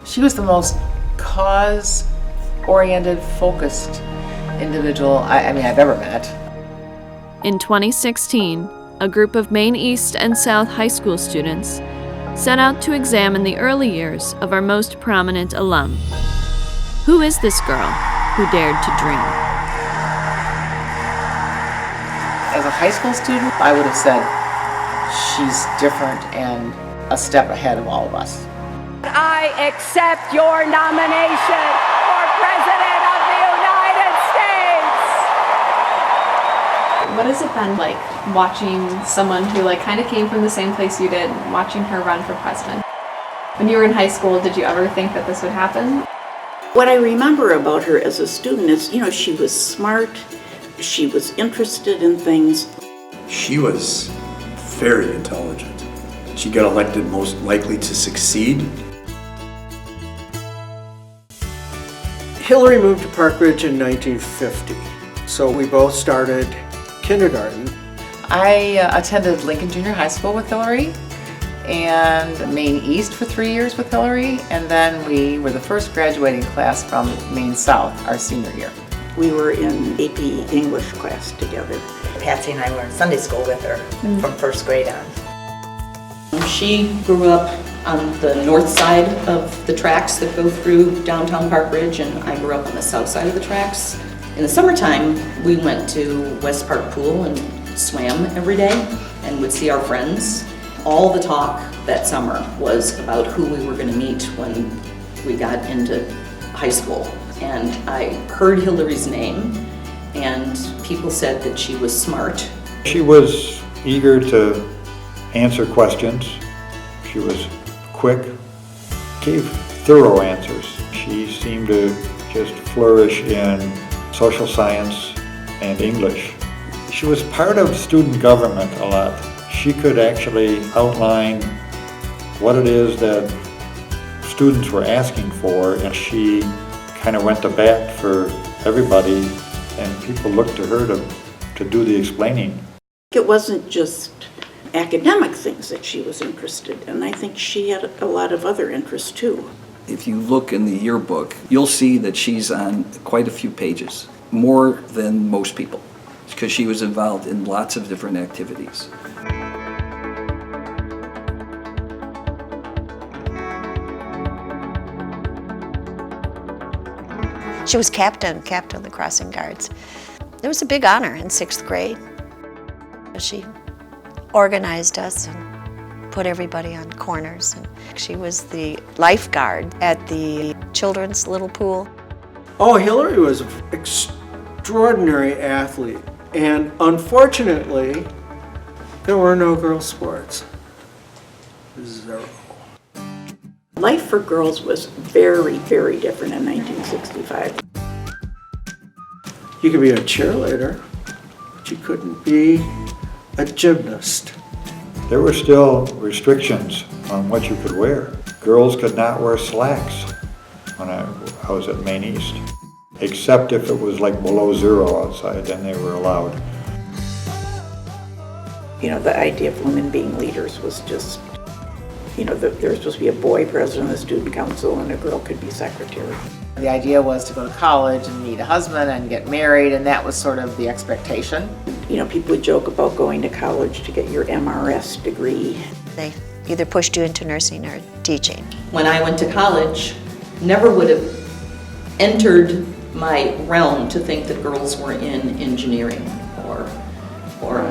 She was the most cause-oriented, focused individual I've ever met. In 2016, a group of Maine East and South high school students set out to examine the early years of our most prominent alum. Who is this girl who dared to dream? As a high school student, I would have said she's different and a step ahead of all of us. I accept your nomination for President of the United States. What has it been like watching someone who kind of came from the same place you did, watching her run for president? When you were in high school, did you ever think that this would happen? What I remember about her as a student is, she was smart, she was interested in things. She was very intelligent. She got elected most likely to succeed. Hillary moved to Park Ridge in 1950, so we both started kindergarten. I attended Lincoln Junior High School with Hillary and Maine East for 3 years with Hillary, and then we were the first graduating class from Maine South our senior year. We were in AP English class together. Patsy and I were in Sunday school with her from first grade on. She grew up on the north side of the tracks that go through downtown Park Ridge, and I grew up on the south side of the tracks. In the summertime, we went to West Park Pool and swam every day and would see our friends. All the talk that summer was about who we were going to meet when we got into high school. And I heard Hillary's name, and people said that she was smart. She was eager to answer questions. She was quick, gave thorough answers. She seemed to just flourish in social science and English. She was part of student government a lot. She could actually outline what it is that students were asking for, and she kind of went to bat for everybody, and people looked to her to do the explaining. It wasn't just academic things that she was interested in. I think she had a lot of other interests too. If you look in the yearbook, you'll see that she's on quite a few pages, more than most people, because she was involved in lots of different activities. She was captain of the crossing guards. It was a big honor in 6th grade. She organized us and put everybody on corners. And she was the lifeguard at the children's little pool. Oh, Hillary was an extraordinary athlete, and unfortunately, there were no girls' sports. 0. Life for girls was very, very different in 1965. You could be a cheerleader, but you couldn't be a gymnast. There were still restrictions on what you could wear. Girls could not wear slacks when I was at Maine East, except if it was below 0 outside, then they were allowed. The idea of women being leaders was just, there was supposed to be a boy president of the student council and a girl could be secretary. The idea was to go to college and meet a husband and get married, and that was sort of the expectation. People would joke about going to college to get your MRS degree. They either pushed you into nursing or teaching. When I went to college, never would have entered my realm to think that girls were in engineering or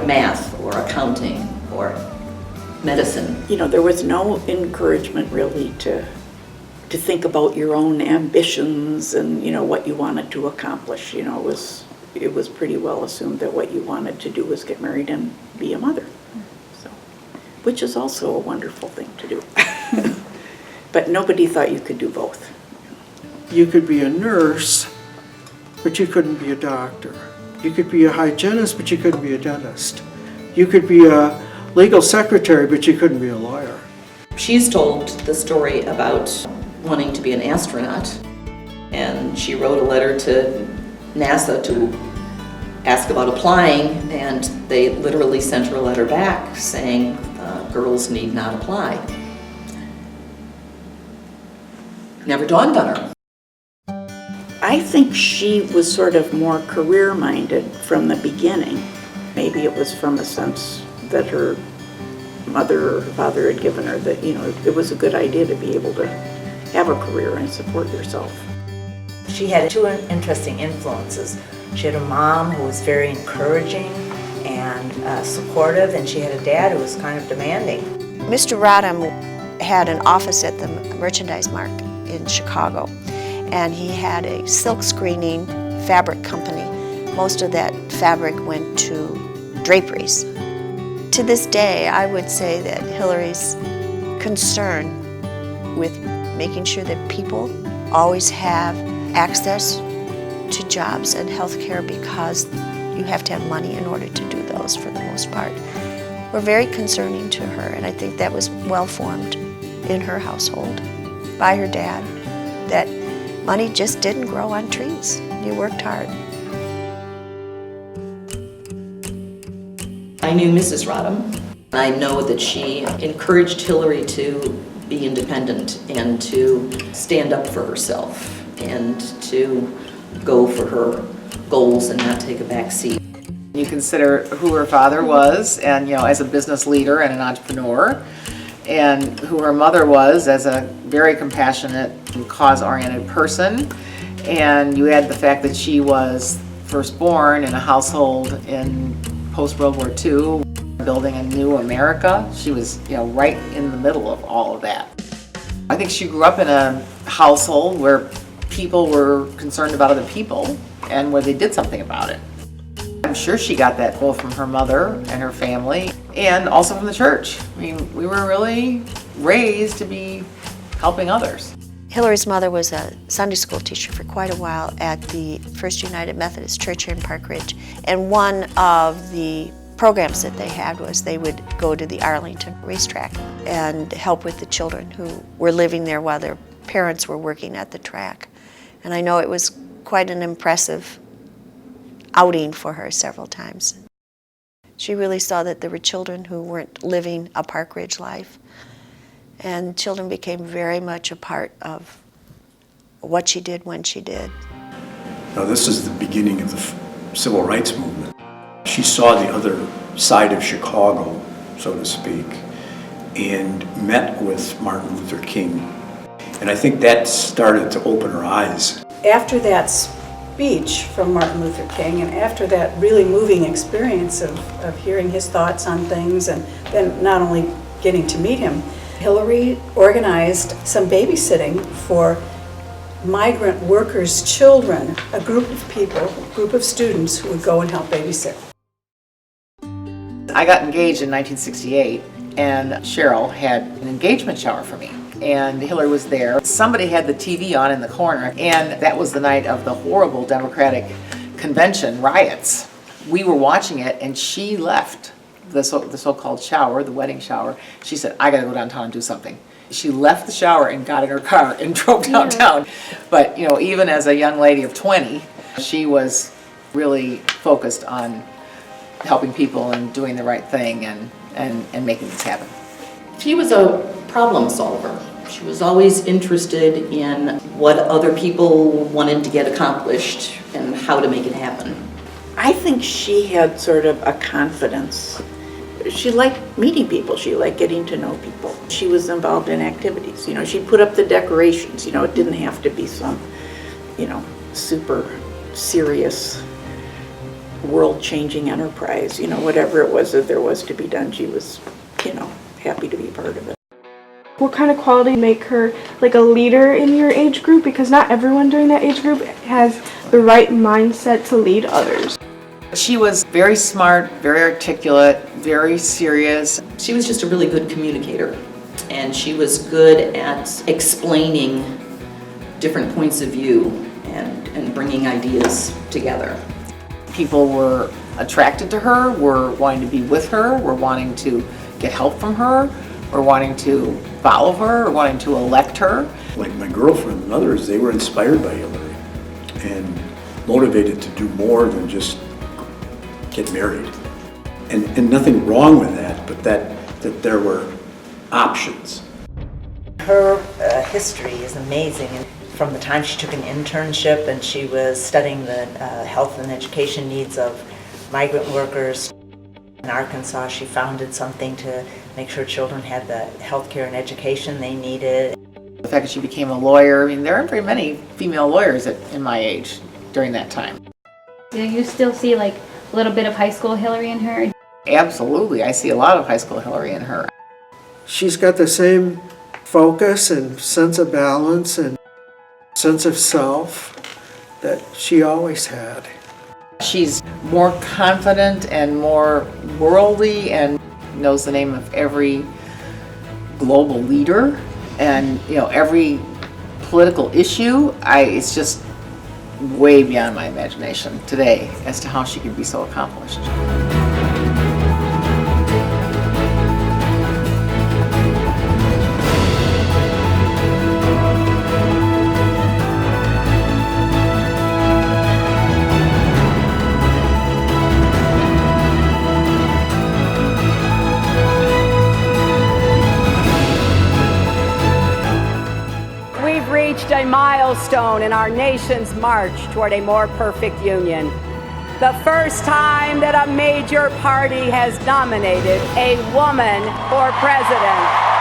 math or accounting or medicine. There was no encouragement really to think about your own ambitions and what you wanted to accomplish. It was pretty well assumed that what you wanted to do was get married and be a mother. So, which is also a wonderful thing to do. But nobody thought you could do both. You could be a nurse, but you couldn't be a doctor. You could be a hygienist, but you couldn't be a dentist. You could be a legal secretary, but you couldn't be a lawyer. She's told the story about wanting to be an astronaut, and she wrote a letter to NASA to ask about applying, and they literally sent her a letter back saying girls need not apply. never dawned on her. I think she was sort of more career-minded from the beginning. Maybe it was from a sense that her mother or father had given her that, it was a good idea to be able to have a career and support yourself. She had two interesting influences. She had a mom who was very encouraging and supportive, and she had a dad who was kind of demanding. Mr. Rodham had an office at the Merchandise Mart in Chicago, and he had a silk screening fabric company. Most of that fabric went to draperies. To this day, I would say that Hillary's concern with making sure that people always have access to jobs and health care, because you have to have money in order to do those for the most part, were very concerning to her, and I think that was well formed in her household by her dad, that money just didn't grow on trees. You worked hard. I knew Mrs. Rodham. I know that she encouraged Hillary to be independent and to stand up for herself and to go for her goals and not take a back seat. You consider who her father was, and as a business leader and an entrepreneur, and who her mother was as a very compassionate and cause-oriented person, and you add the fact that she was first born in a household in post-World War II, building a new America. She was, right in the middle of all of that. I think she grew up in a household where people were concerned about other people and where they did something about it. I'm sure she got that both from her mother and her family, and also from the church. I mean, we were really raised to be helping others. Hillary's mother was a Sunday school teacher for quite a while at the First United Methodist Church here in Park Ridge, and one of the programs that they had was they would go to the Arlington racetrack and help with the children who were living there while their parents were working at the track. And I know it was quite an impressive outing for her several times. She really saw that there were children who weren't living a Park Ridge life, and children became very much a part of what she did when she did. Now, this is the beginning of the civil rights movement. She saw the other side of Chicago, so to speak, and met with Martin Luther King. And I think that started to open her eyes. After that speech from Martin Luther King, and after that really moving experience of hearing his thoughts on things, and then not only getting to meet him, Hillary organized some babysitting for migrant workers' children, a group of people, a group of students who would go and help babysit. I got engaged in 1968, and Cheryl had an engagement shower for me, and Hillary was there. Somebody had the TV on in the corner, and that was the night of the horrible Democratic Convention riots. We were watching it, and she left the so-called shower, the wedding shower. She said, I gotta go downtown and do something. She left the shower and got in her car and drove downtown. But even as a young lady of 20, she was really focused on helping people and doing the right thing and making this happen. She was a problem solver. She was always interested in what other people wanted to get accomplished and how to make it happen. I think she had sort of a confidence. She liked meeting people. She liked getting to know people. She was involved in activities. She put up the decorations. It didn't have to be some, super serious, world-changing enterprise. Whatever it was that there was to be done, she was, happy to be part of it. What kind of quality make her like a leader in your age group? Because not everyone during that age group has the right mindset to lead others. She was very smart, very articulate, very serious. She was just a really good communicator, and she was good at explaining different points of view and bringing ideas together. People were attracted to her, were wanting to be with her, were wanting to get help from her, or wanting to follow her, or wanting to elect her. Like my girlfriend and others, they were inspired by Hillary and motivated to do more than just get married. And nothing wrong with that, but that there were options. her history is amazing. And from the time she took an internship and she was studying the health and education needs of migrant workers in Arkansas, she founded something to make sure children had the health care and education they needed. The fact that she became a lawyer, I mean, there aren't very many female lawyers in my age during that time. Do you still see like a little bit of high school Hillary in her? Absolutely, I see a lot of high school Hillary in her. She's got the same focus and sense of balance and sense of self that she always had. She's more confident and more worldly and knows the name of every global leader and every political issue. It's just way beyond my imagination today as to how she could be so accomplished. We've reached a milestone in our nation's march toward a more perfect union. The first time that a major party has nominated a woman for president.